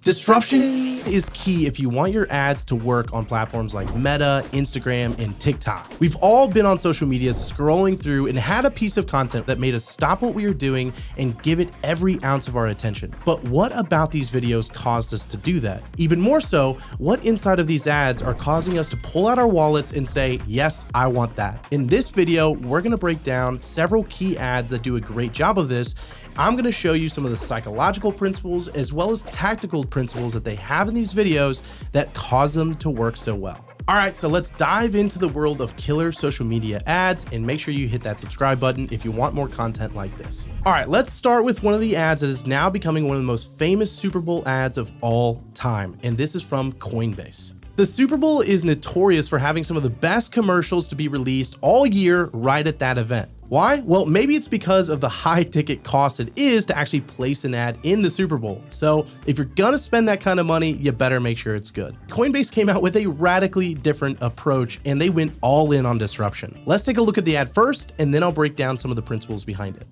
Disruption is key if you want your ads to work on platforms like Meta, Instagram, and TikTok. We've all been on social media scrolling through and had a piece of content that made us stop what we were doing and give it every ounce of our attention. But what about these videos caused us to do that? Even more so, what inside of these ads are causing us to pull out our wallets and say, yes, I want that. In this video, we're gonna break down several key ads that do a great job of this. I'm gonna show you some of the psychological principles as well as tactical principles that they have in these videos that cause them to work so well. All right, so let's dive into the world of killer social media ads, and make sure you hit that subscribe button if you want more content like this. All right, let's start with one of the ads that is now becoming one of the most famous Super Bowl ads of all time, and this is from Coinbase. The Super Bowl is notorious for having some of the best commercials to be released all year right at that event. Why? Well, maybe it's because of the high ticket cost it is to actually place an ad in the Super Bowl. So if you're gonna spend that kind of money, you better make sure it's good. Coinbase came out with a radically different approach, and they went all in on disruption. Let's take a look at the ad first, and then I'll break down some of the principles behind it.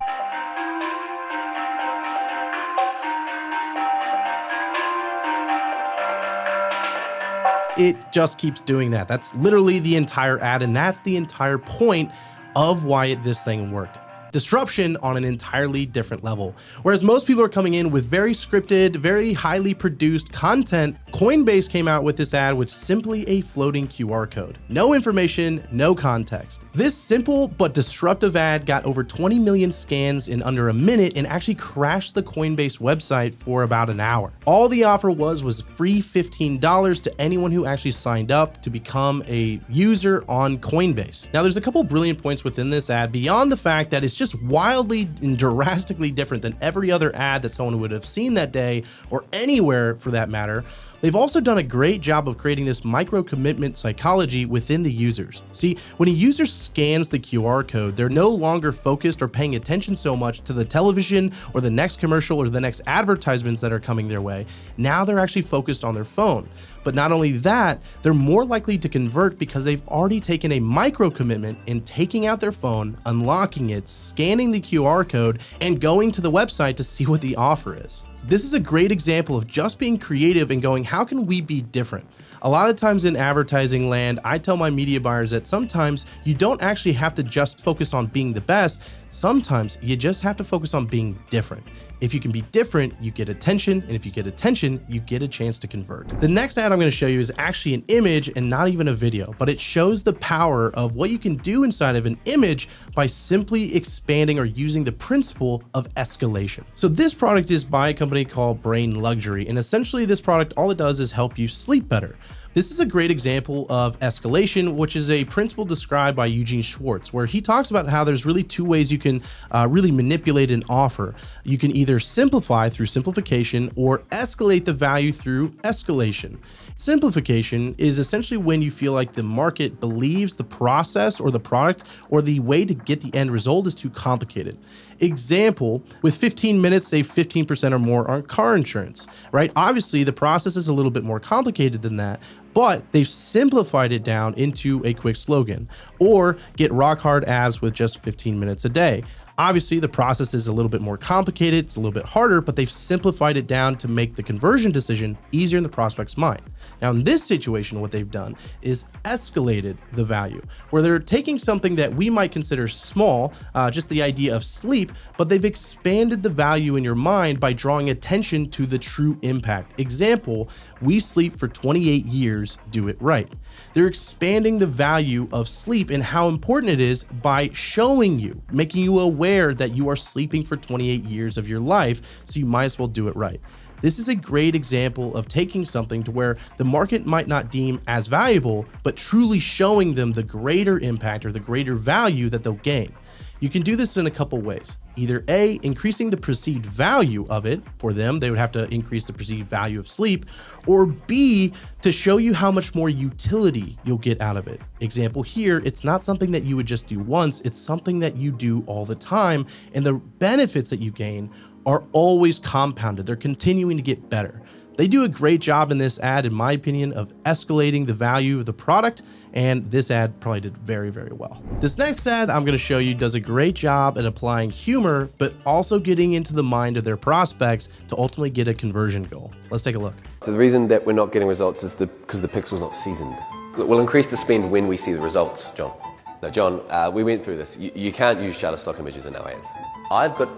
It just keeps doing that. That's literally the entire ad, and that's the entire point of why this thing worked. Disruption on an entirely different level. Whereas most people are coming in with very scripted, very highly produced content, Coinbase came out with this ad with simply a floating QR code. No information, no context. This simple but disruptive ad got over 20 million scans in under a minute and actually crashed the Coinbase website for about an hour. All the offer was free $15 to anyone who actually signed up to become a user on Coinbase. Now, there's a couple brilliant points within this ad beyond the fact that it's just wildly and drastically different than every other ad that someone would have seen that day or anywhere for that matter. They've also done a great job of creating this micro commitment psychology within the users. See, when a user scans the QR code, they're no longer focused or paying attention so much to the television or the next commercial or the next advertisements that are coming their way. Now they're actually focused on their phone. But not only that, they're more likely to convert because they've already taken a micro commitment in taking out their phone, unlocking it, scanning the QR code, and going to the website to see what the offer is. This is a great example of just being creative and going, how can we be different? A lot of times in advertising land, I tell my media buyers that sometimes you don't actually have to just focus on being the best. Sometimes you just have to focus on being different. If you can be different, you get attention, and if you get attention, you get a chance to convert. The next ad I'm going to show you is actually an image and not even a video, but it shows the power of what you can do inside of an image by simply expanding or using the principle of escalation. So this product is by a company called Brain Luxury, and essentially this product, all it does is help you sleep better. This is a great example of escalation, which is a principle described by Eugene Schwartz, where he talks about how there's really two ways you can really manipulate an offer. You can either simplify through simplification or escalate the value through escalation. Simplification is essentially when you feel like the market believes the process or the product or the way to get the end result is too complicated. Example, with 15 minutes, save 15% or more on car insurance, right? Obviously, the process is a little bit more complicated than that, but they've simplified it down into a quick slogan. Or get rock hard abs with just 15 minutes a day. Obviously, the process is a little bit more complicated, it's a little bit harder, but they've simplified it down to make the conversion decision easier in the prospect's mind. Now, in this situation, what they've done is escalated the value, where they're taking something that we might consider small, just the idea of sleep, but they've expanded the value in your mind by drawing attention to the true impact. Example, we sleep for 28 years, do it right. They're expanding the value of sleep and how important it is by showing you, making you aware that you are sleeping for 28 years of your life, so you might as well do it right. This is a great example of taking something to where the market might not deem as valuable, but truly showing them the greater impact or the greater value that they'll gain. You can do this in a couple ways. Either A, increasing the perceived value of it. For them, they would have to increase the perceived value of sleep, or B, to show you how much more utility you'll get out of it. Example here, it's not something that you would just do once, it's something that you do all the time, and the benefits that you gain are always compounded. They're continuing to get better. They do a great job in this ad, in my opinion, of escalating the value of the product, and this ad probably did very, very well. This next ad I'm gonna show you does a great job at applying humor, but also getting into the mind of their prospects to ultimately get a conversion goal. Let's take a look. So the reason that we're not getting results is because the pixel's not seasoned. We'll increase the spend when we see the results, John. Now, John, we went through this. You can't use Shutterstock images in our ads. I've got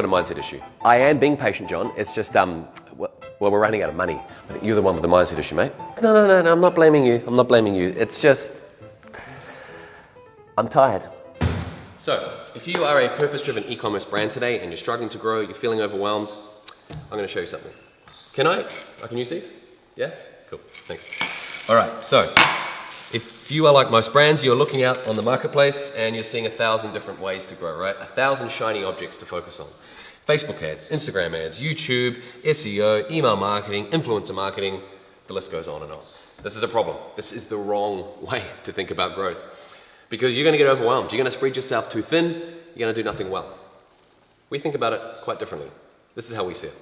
a mindset issue. I am being patient, John. It's just, well, we're running out of money. I think you're the one with the mindset issue, mate. No, I'm not blaming you. I'm not blaming you. It's just, I'm tired. So, if you are a purpose-driven e-commerce brand today and you're struggling to grow, you're feeling overwhelmed, I'm gonna show you something. I can use these? Yeah? Cool, thanks. All right, so, if you are like most brands, you're looking out on the marketplace and you're seeing 1,000 different ways to grow, right? 1,000 shiny objects to focus on. Facebook ads, Instagram ads, YouTube, SEO, email marketing, influencer marketing, the list goes on and on. This is a problem. This is the wrong way to think about growth because you're gonna get overwhelmed. You're gonna spread yourself too thin, you're gonna do nothing well. We think about it quite differently. This is how we see it.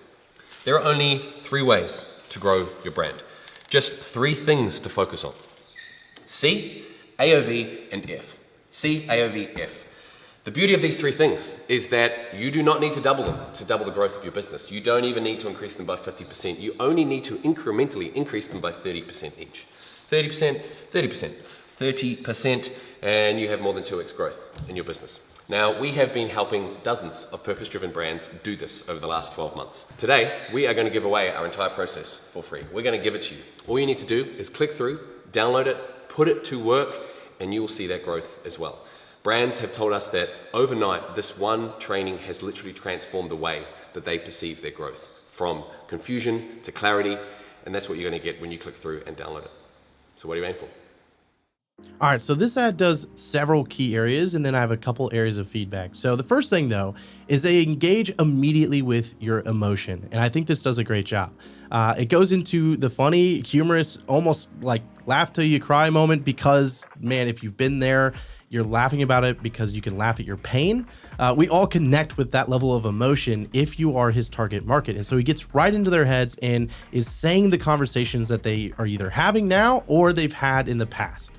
There are only 3 ways to grow your brand. Just 3 things to focus on. C, AOV, and F. C, AOV, F. The beauty of these 3 things is that you do not need to double them to double the growth of your business. You don't even need to increase them by 50%. You only need to incrementally increase them by 30% each. 30%, 30%, 30%, and you have more than 2x growth in your business. Now, we have been helping dozens of purpose-driven brands do this over the last 12 months. Today, we are going to give away our entire process for free. We're going to give it to you. All you need to do is click through, download it, put it to work, and you will see that growth as well. Brands have told us that overnight, this one training has literally transformed the way that they perceive their growth, from confusion to clarity, and that's what you're going to get when you click through and download it. So what are you aiming for? All right, so this ad does several key areas, and then I have a couple areas of feedback. So the first thing, though, is they engage immediately with your emotion, and I think this does a great job. It goes into the funny, humorous, almost like laugh till you cry moment because, man, if you've been there, you're laughing about it because you can laugh at your pain. We all connect with that level of emotion if you are his target market. And so he gets right into their heads and is saying the conversations that they are either having now or they've had in the past.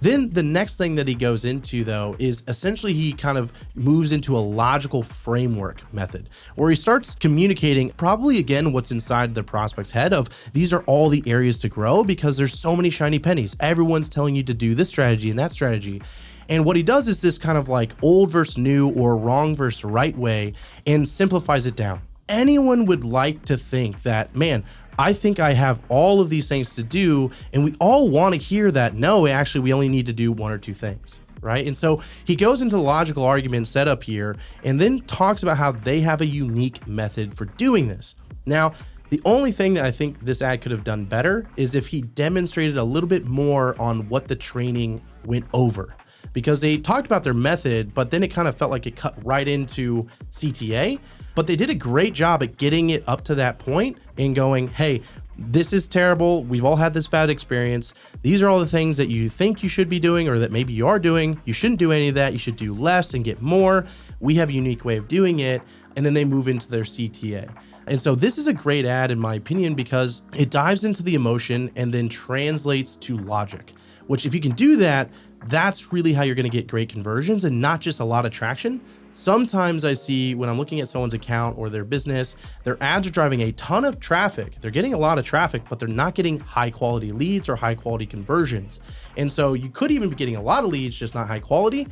Then the next thing that he goes into, though, is essentially he kind of moves into a logical framework method where he starts communicating probably again what's inside the prospect's head of these are all the areas to grow because there's so many shiny pennies. Everyone's telling you to do this strategy and that strategy. And what he does is this kind of like old versus new or wrong versus right way and simplifies it down. Anyone would like to think that, man, I think I have all of these things to do, and we all want to hear that, no, actually, we only need to do 1 or 2 things, right? And so he goes into the logical argument set up here and then talks about how they have a unique method for doing this. Now, the only thing that I think this ad could have done better is if he demonstrated a little bit more on what the training went over. Because they talked about their method, but then it kind of felt like it cut right into CTA. But they did a great job at getting it up to that point and going, hey, this is terrible. We've all had this bad experience. These are all the things that you think you should be doing or that maybe you are doing. You shouldn't do any of that. You should do less and get more. We have a unique way of doing it. And then they move into their CTA. And so this is a great ad, in my opinion, because it dives into the emotion and then translates to logic, which if you can do that, that's really how you're going to get great conversions and not just a lot of traction. Sometimes I see when I'm looking at someone's account or their business, their ads are driving a ton of traffic. They're getting a lot of traffic, but they're not getting high quality leads or high quality conversions. And so you could even be getting a lot of leads, just not high quality.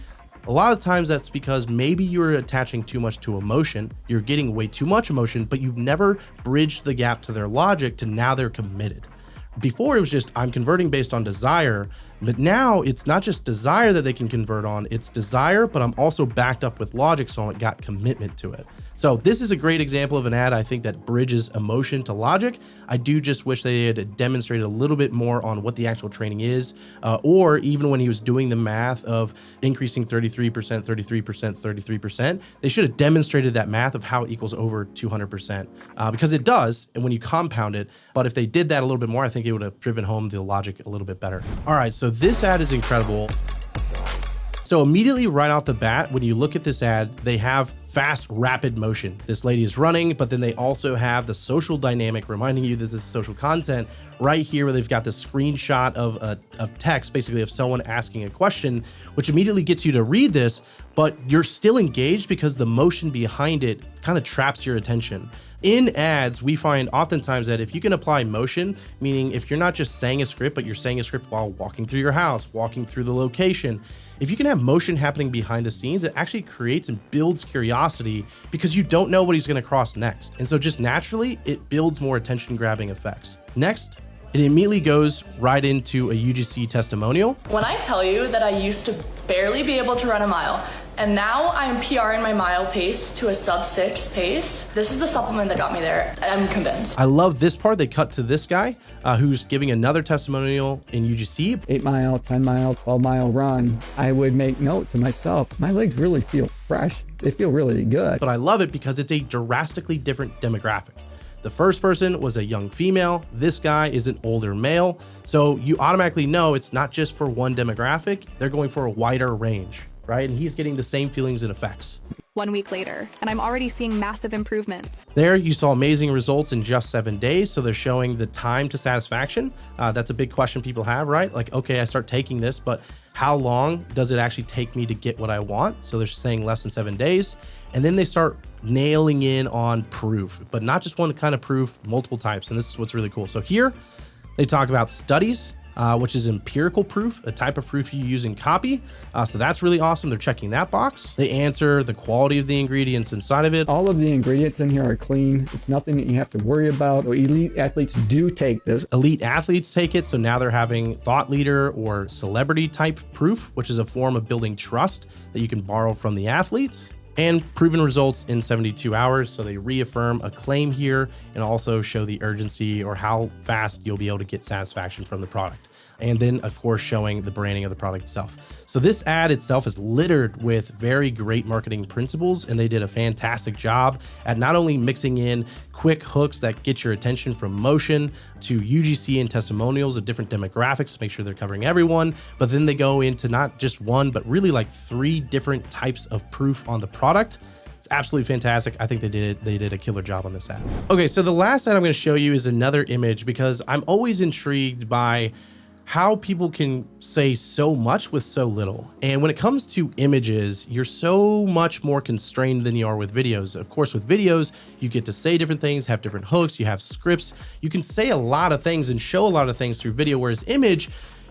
A lot of times that's because maybe you're attaching too much to emotion. You're getting way too much emotion, but you've never bridged the gap to their logic to now they're committed. Before it was just, I'm converting based on desire, but now it's not just desire that they can convert on, it's desire, but I'm also backed up with logic, so I got commitment to it. So this is a great example of an ad, I think, that bridges emotion to logic. I do just wish they had demonstrated a little bit more on what the actual training is, or even when he was doing the math of increasing 33%, 33%, 33%, they should have demonstrated that math of how it equals over 200%, because it does, and when you compound it, but if they did that a little bit more, I think it would have driven home the logic a little bit better. All right, so this ad is incredible. So immediately right off the bat, when you look at this ad, they have fast, rapid motion. This lady is running, but then they also have the social dynamic reminding you this is social content right here, where they've got the screenshot of text, basically of someone asking a question, which immediately gets you to read this, but you're still engaged because the motion behind it kind of traps your attention. In ads, we find oftentimes that if you can apply motion, meaning if you're not just saying a script, but you're saying a script while walking through your house, walking through the location, if you can have motion happening behind the scenes, it actually creates and builds curiosity because you don't know what he's going to cross next. And so just naturally, it builds more attention grabbing effects. Next, it immediately goes right into a UGC testimonial. When I tell you that I used to barely be able to run a mile, and now I am PRing my mile pace to a sub-6 pace, this is the supplement that got me there. I'm convinced. I love this part. They cut to this guy who's giving another testimonial in UGC. 8 mile, 10 mile, 12 mile run. I would make note to myself, my legs really feel fresh. They feel really good. But I love it because it's a drastically different demographic. The first person was a young female. This guy is an older male. So you automatically know it's not just for one demographic. They're going for a wider range, right? And he's getting the same feelings and effects. 1 week later, and I'm already seeing massive improvements. There you saw amazing results in just 7 days. So they're showing the time to satisfaction. That's a big question people have, right? Like, okay, I start taking this, but how long does it actually take me to get what I want? So they're saying less than 7 days. And then they start nailing in on proof, but not just one kind of proof, multiple types. And this is what's really cool. So here they talk about studies, which is empirical proof, a type of proof you use in copy. So that's really awesome. They're checking that box. They answer the quality of the ingredients inside of it. All of the ingredients in here are clean. It's nothing that you have to worry about. Elite athletes do take this. Elite athletes take it. So now they're having thought leader or celebrity type proof, which is a form of building trust that you can borrow from the athletes. And proven results in 72 hours. So they reaffirm a claim here and also show the urgency or how fast you'll be able to get satisfaction from the product. And then of course, showing the branding of the product itself. So this ad itself is littered with very great marketing principles, and they did a fantastic job at not only mixing in quick hooks that get your attention from motion to UGC and testimonials of different demographics to make sure they're covering everyone, but then they go into not just one, but really like 3 different types of proof on the product. It's absolutely fantastic. I think they did a killer job on this ad. Okay, so the last ad I'm going to show you is another image because I'm always intrigued by how people can say so much with so little. And when it comes to images, you're so much more constrained than you are with videos. Of course, with videos, you get to say different things, have different hooks, you have scripts. You can say a lot of things and show a lot of things through video, whereas image,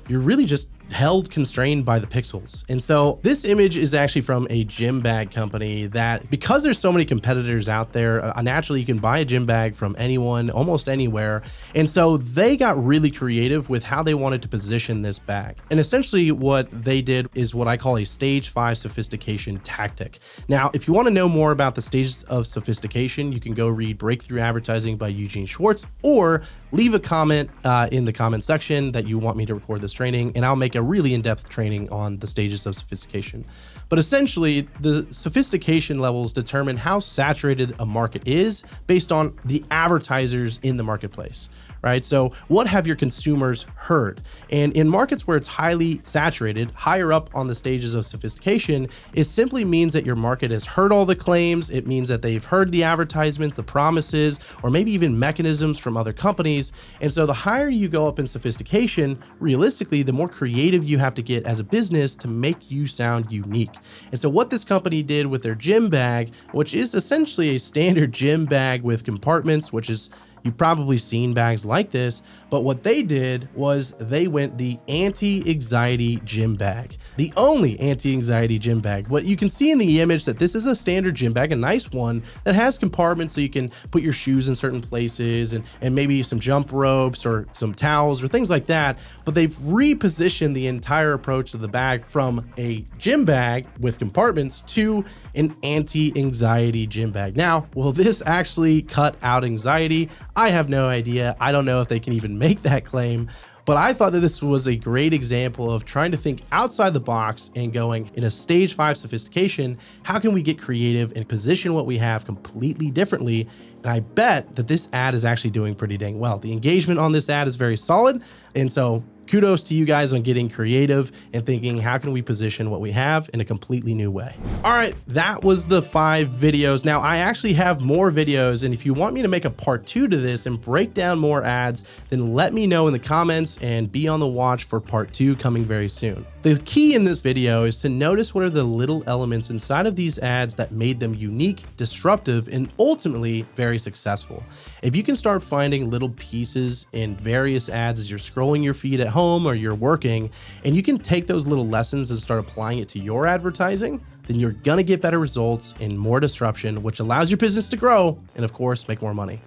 you're really just held constrained by the pixels. And so this image is actually from a gym bag company that, because there's so many competitors out there, naturally you can buy a gym bag from anyone, almost anywhere. And so they got really creative with how they wanted to position this bag. And essentially what they did is what I call a stage 5 sophistication tactic. Now, if you want to know more about the stages of sophistication, you can go read Breakthrough Advertising by Eugene Schwartz, or leave a comment in the comment section that you want me to record this training, and I'll make a really in-depth training on the stages of sophistication. But essentially, the sophistication levels determine how saturated a market is based on the advertisers in the marketplace, right? So what have your consumers heard? And in markets where it's highly saturated, higher up on the stages of sophistication, it simply means that your market has heard all the claims. It means that they've heard the advertisements, the promises, or maybe even mechanisms from other companies. And so the higher you go up in sophistication, realistically, the more creative you have to get as a business to make you sound unique. And so what this company did with their gym bag, which is essentially a standard gym bag with compartments, which is, you've probably seen bags like this, but what they did was they went the anti-anxiety gym bag, the only anti-anxiety gym bag. What you can see in the image that this is a standard gym bag, a nice one that has compartments so you can put your shoes in certain places and maybe some jump ropes or some towels or things like that. But they've repositioned the entire approach of the bag from a gym bag with compartments to an anti-anxiety gym bag. Now, will this actually cut out anxiety? I have no idea. I don't know if they can even make that claim, but I thought that this was a great example of trying to think outside the box and going in a stage 5 sophistication. How can we get creative and position what we have completely differently? And I bet that this ad is actually doing pretty dang well. The engagement on this ad is very solid. And so Kudos to you guys on getting creative and thinking, how can we position what we have in a completely new way? All right, that was the 5 videos. Now I actually have more videos, and if you want me to make a part 2 to this and break down more ads, then let me know in the comments and be on the watch for part 2 coming very soon. The key in this video is to notice what are the little elements inside of these ads that made them unique, disruptive, and ultimately very successful. If you can start finding little pieces in various ads as you're scrolling your feed at home or you're working, and you can take those little lessons and start applying it to your advertising, then you're gonna get better results and more disruption, which allows your business to grow and of course, make more money.